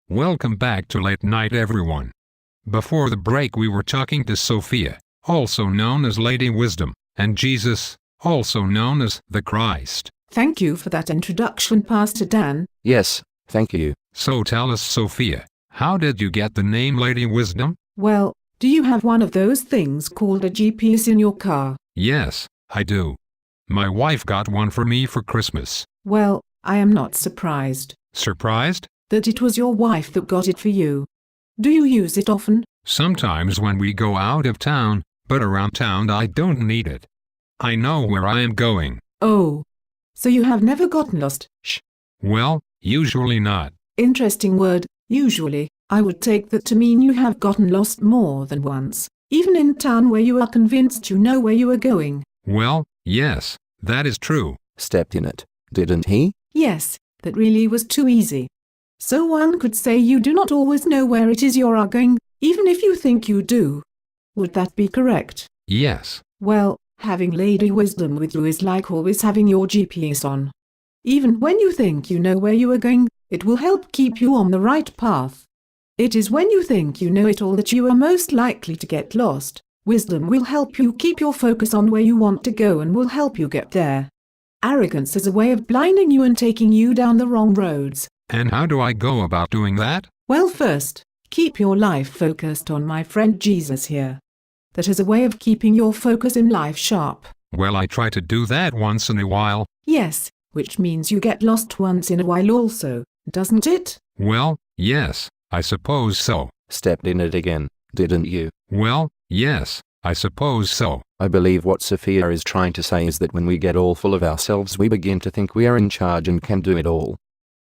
Welcome back to Late Night, everyone. Before the break we were talking to Sophia, also known as Lady Wisdom, and Jesus, also known as the Christ. Thank you for that introduction, Pastor Dan. Yes, thank you. So tell us, Sophia, how did you get the name Lady Wisdom? Well, do you have one of those things called a GPS in your car? Yes, I do. My wife got one for me for Christmas. Well, I am not surprised. Surprised? That it was your wife that got it for you. Do you use it often? Sometimes when we go out of town, but around town I don't need it. I know where I am going. Oh. So you have never gotten lost? Shh. Well, usually not. Interesting word, usually. I would take that to mean you have gotten lost more than once, even in town where you are convinced you know where you are going. Well, yes, that is true. Stepped in it, didn't he? Yes, that really was too easy. So one could say you do not always know where it is you are going, even if you think you do. Would that be correct? Yes. Well, having Lady Wisdom with you is like always having your GPS on. Even when you think you know where you are going, it will help keep you on the right path. It is when you think you know it all that you are most likely to get lost. Wisdom will help you keep your focus on where you want to go and will help you get there. Arrogance is a way of blinding you and taking you down the wrong roads. And how do I go about doing that? Well, first, keep your life focused on my friend Jesus here. That is a way of keeping your focus in life sharp. Well, I try to do that once in a while. Yes, which means you get lost once in a while also, doesn't it? Well, yes, I suppose so. Stepped in it again, didn't you? Well, yes, I suppose so. I believe what Sophia is trying to say is that when we get all full of ourselves we begin to think we are in charge and can do it all.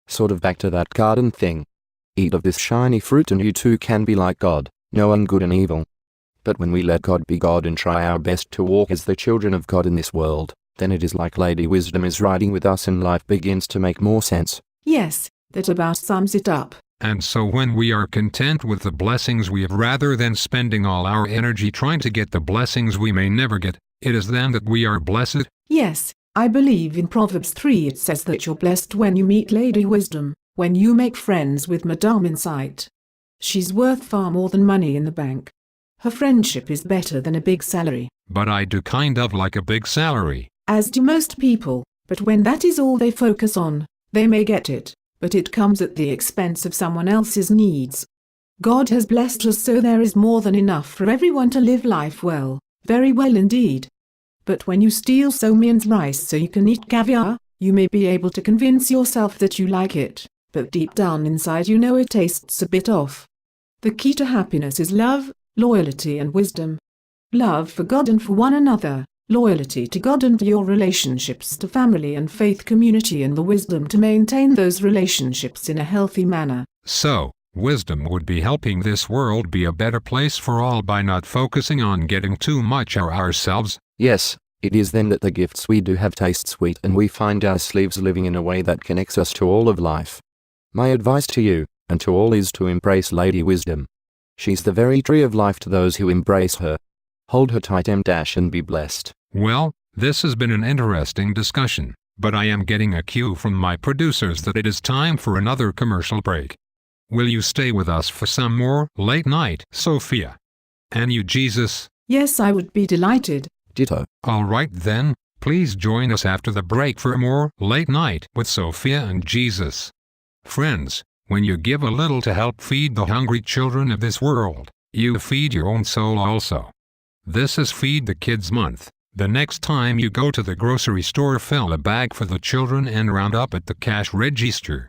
Sort of back to that garden thing. Eat of this shiny fruit and you too can be like God, knowing good and evil. But when we let God be God and try our best to walk as the children of God in this world, then it is like Lady Wisdom is riding with us and life begins to make more sense. Yes, that about sums it up. And so when we are content with the blessings we have rather than spending all our energy trying to get the blessings we may never get, it is then that we are blessed? Yes, I believe in Proverbs 3 it says that you're blessed when you meet Lady Wisdom, when you make friends with Madame Insight. She's worth far more than money in the bank. Her friendship is better than a big salary. But I do kind of like a big salary. As do most people, but when that is all they focus on, they may get it, but it comes at the expense of someone else's needs. God has blessed us so there is more than enough for everyone to live life well, very well indeed. But when you steal someone's rice so you can eat caviar, you may be able to convince yourself that you like it, but deep down inside you know it tastes a bit off. The key to happiness is love, loyalty and wisdom. Love for God and for one another, loyalty to God and to your relationships to family and faith community, and the wisdom to maintain those relationships in a healthy manner. So, wisdom would be helping this world be a better place for all by not focusing on getting too much ourselves. Yes, it is then that the gifts we do have taste sweet and we find ourselves living in a way that connects us to all of life. My advice to you, and to all, is to embrace Lady Wisdom. She's the very tree of life to those who embrace her. Hold her tight and be blessed. Well, this has been an interesting discussion, but I am getting a cue from my producers that it is time for another commercial break. Will you stay with us for some more Late Night, Sophia? And you, Jesus? Yes, I would be delighted. Ditto. All right then, please join us after the break for more Late Night with Sophia and Jesus. Friends, when you give a little to help feed the hungry children of this world, you feed your own soul also. This is Feed the Kids Month. The next time you go to the grocery store, fill a bag for the children and round up at the cash register.